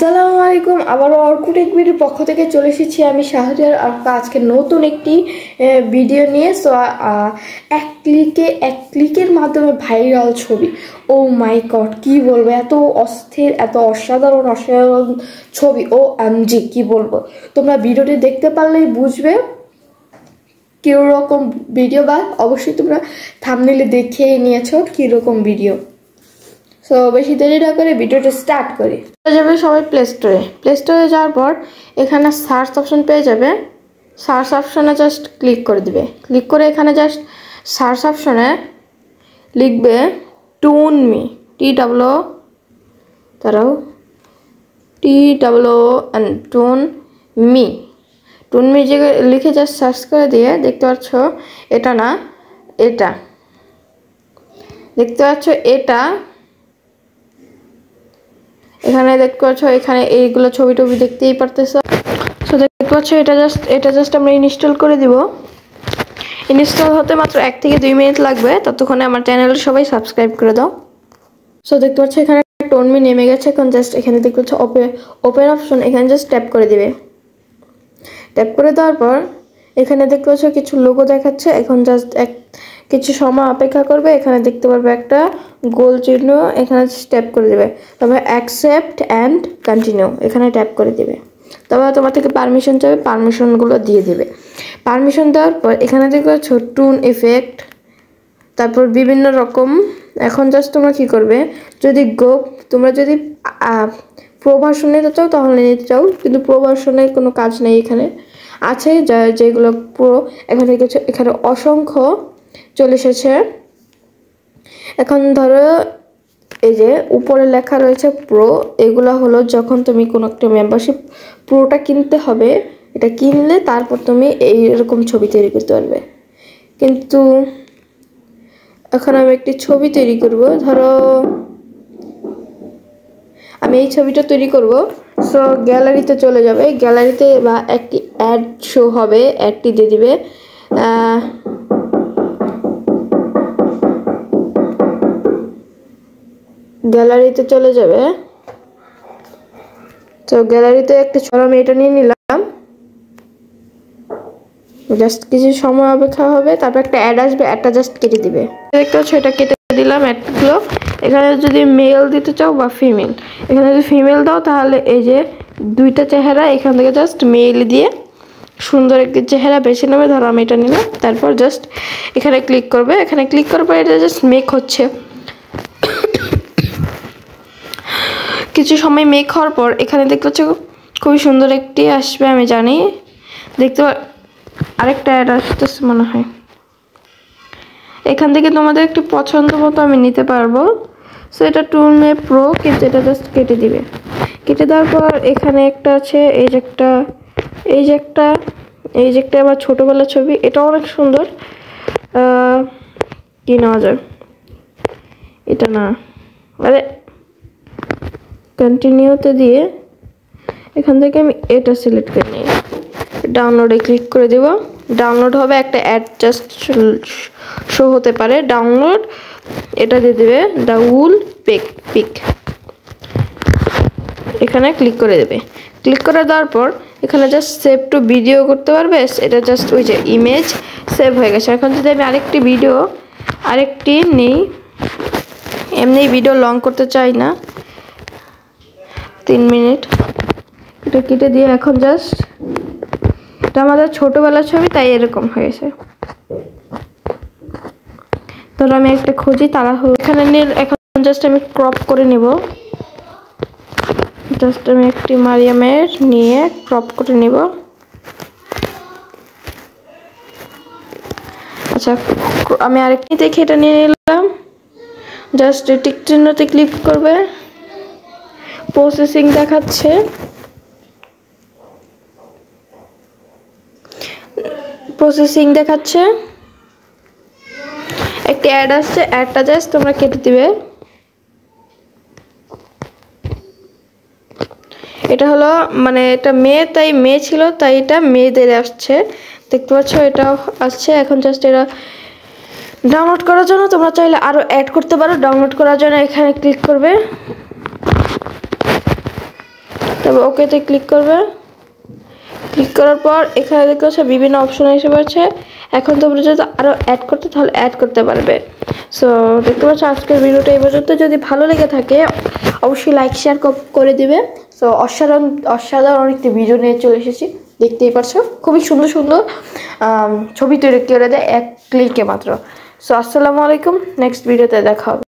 আসসালামু আলাইকুম। আবারও অর্কুটেক ভিডিওর পক্ষ থেকে চলে এসেছি আমি শাহরিয়ার। আর আজকে নতুন একটি ভিডিও নিয়ে। সো এক ক্লিকের মাধ্যমে ভাইরাল ছবি। ও মাই গড, কি বলবো, এত অস্থির, এত অসাধারণ ছবি। ও এমজি, কি বলবো, তোমরা ভিডিওটি দেখতে পারলেই বুঝবে কিরকম ভিডিও, বা অবশ্যই তোমরা থাম্বনেইলে দেখেই নিয়েছো কিরকম ভিডিও। সো বেশি দেরি না করে ভিডিওটা স্টার্ট করি। যাবে সবাই প্লে স্টোরে যাওয়ার পর এখানে সার্চ অপশন পেয়ে যাবে। সার্চ অপশনে জাস্ট ক্লিক করে দিবে। ক্লিক করে এখানে জাস্ট সার্চ অপশনে লিখবে টুনমি, টুনমি যে লিখে জাস্ট সার্চ করে দিয়ে দেখতে পাচ্ছ এটা না, এটা দেখতে পাচ্ছ, এটা এখানে দেখতে পাচ্ছ, এখানে এইগুলো ছবি টবি দেখতেই পারতেছো। সো দেখতে পাচ্ছ এটা জাস্ট আমরা ইনস্টল করে দিব। ইনস্টল হতে মাত্র 1 থেকে 2 মিনিট লাগবে। ততক্ষণে আমার চ্যানেলে সবাই সাবস্ক্রাইব করে দাও। সো দেখতে পাচ্ছ এখানে টুনমি নেমে গেছে। এখন জাস্ট এখানে দেখতে পাচ্ছ ওপেন অপশন, এখানে জাস্ট ট্যাপ করে দিবে। ট্যাপ করে দেওয়ার পর এখানে দেখতে পাচ্ছ কিছু লোগো দেখাচ্ছে। এখন জাস্ট কিছু সময় অপেক্ষা করবে। এখানে দেখতে পারবে একটা গোল চিহ্ন, এখানে ট্যাপ করে দেবে। তবে অ্যাকসেপ্ট অ্যান্ড কন্টিনিউ এখানে ট্যাপ করে দেবে। তবে তোমার থেকে পারমিশন চাইবে, পারমিশনগুলো দিয়ে দেবে। পারমিশন দেওয়ার পর এখানে দেখতে পাচ্ছ টুন ইফেক্ট, তারপর বিভিন্ন রকম। এখন জাস্ট তোমরা কী করবে, তোমরা যদি প্রো ভার্সন নিতে চাও তাহলে নিতে চাও, কিন্তু প্রো ভার্সনের কোনো কাজ নেই। এখানে আছে যেগুলো প্রো, এখানে অসংখ্য চলে এসেছে। এখন ধরো এই যে উপরে লেখা রয়েছে প্রো, এগুলো হলো যখন তুমি কোনো একটা মেম্বারশিপ প্রোটা কিনতে হবে, এটা কিনলে তারপর তুমি এইরকম ছবি তৈরি করতে পারবে। কিন্তু এখন আমি একটি ছবি তৈরি করব। ধরো আমি এই ছবিটা তৈরি করব। সো গ্যালারিতে চলে যাবে। গ্যালারিতে বা একটি অ্যাড শো হবে, অ্যাডটি দিয়ে দিবে। গ্যালারিতে চলে যাবে। তো গ্যালারিতে একটা ছবি আমি এটা নিয়ে নিলাম। জাস্ট কিছু সময় অপেক্ষা হবে, তারপর একটা অ্যাড আসবে, অ্যাডটা জাস্ট কেটে দিবে। দেখতে পাচ্ছ এটা কেটে দিলাম অ্যাডগুলো। এখানে যদি মেল দিতে চাও বা ফিমেল, এখানে যদি ফিমেল দাও তাহলে এই যে দুইটা চেহারা, এখান থেকে জাস্ট মেল দিয়ে সুন্দর একটি চেহারা বেছে নেবে। ধরো আমি এটা নিলাম। তারপর জাস্ট এখানে ক্লিক করবে। এখানে ক্লিক করার পর এটা জাস্ট মেক হচ্ছে। কিছু সময় মেক হওয়ার পর এখানে দেখতে পাচ্ছ খুবই সুন্দর একটি আসবে, আমি জানি। দেখতে আরেকটা অ্যাড আসতেছে মনে হয়। এখান থেকে তোমাদের একটি পছন্দ মতো আমি নিতে পারবো। সো এটা টুনমি প্রো, কিন্তু এটা জাস্ট কেটে দিবে। কেটে দেওয়ার পর এখানে একটা আছে, এই যে একটা আমার ছোটোবেলার ছবি, এটা অনেক সুন্দর। কি নেওয়া যায়, এটা না, আরে কন্টিনিউতে দিয়ে এখান থেকে আমি এটা সিলেক্ট করে নিই। ডাউনলোডে ক্লিক করে দেব। ডাউনলোড হবে, একটা অ্যাড জাস্ট শো হতে পারে। ডাউনলোড এটা দিয়ে দেবে, দ্য উল পিক, এখানে ক্লিক করে দেবে। ক্লিক করে দেওয়ার পর এখানে জাস্ট সেভ টু ভিডিও করতে পারবে। এটা জাস্ট ওই যে ইমেজ সেভ হয়ে গেছে। এখন যদি আমি আরেকটি নেই, এমনি ভিডিও লং করতে চাই না, 3 মিনিট, এটা কেটে দিয়ে এখন জাস্ট এটা আমাদের ছোটোবেলার ছবি, তাই এরকম হয়েছে। ধরো আমি একটা খুঁজি, তারা এখানে এখন জাস্ট আমি ক্রপ করে নিব। জাস্ট আমি একটি মারিয়ামের নিয়ে ক্রপ করে নিব। আচ্ছা, আমি আরেকটি দেখে এটা নিয়ে নিলাম। জাস্ট টিক চিহ্নতে ক্লিক করবে। প্রসেসিং দেখাচ্ছে। একটি অ্যাড আসছে, অ্যাডটা জাস্ট তোমরা কেটে দিবে। এটা হলো মানে এটা মেয়ে ছিল, তাই এটা মেয়েদের আসছে। দেখতে পাচ্ছ এটা আসছে। এখন জাস্ট এটা ডাউনলোড করার জন্য তোমরা চাইলে আরও অ্যাড করতে পারো। ডাউনলোড করার জন্য এখানে ক্লিক করবে। তবে ওকেতে ক্লিক করবে। ক্লিক করার পর এখানে দেখতে পাচ্ছ বিভিন্ন অপশন এসে পড়ছে। এখন তোমরা যদি আরও অ্যাড করতে তাহলে অ্যাড করতে পারবে। সো দেখতে পাচ্ছ আজকের ভিডিওটা এই পর্যন্ত। যদি ভালো লেগে থাকে অবশ্যই লাইক শেয়ার করে দিবে। সো অসাধারণ একটি ভিডিও নিয়ে চলে এসেছি, দেখতেই পারছো খুবই সুন্দর সুন্দর ছবি তৈরি করে দেয় এক ক্লিকে মাত্র। সো আসসালামু আলাইকুম, নেক্সট ভিডিওতে দেখা হবে।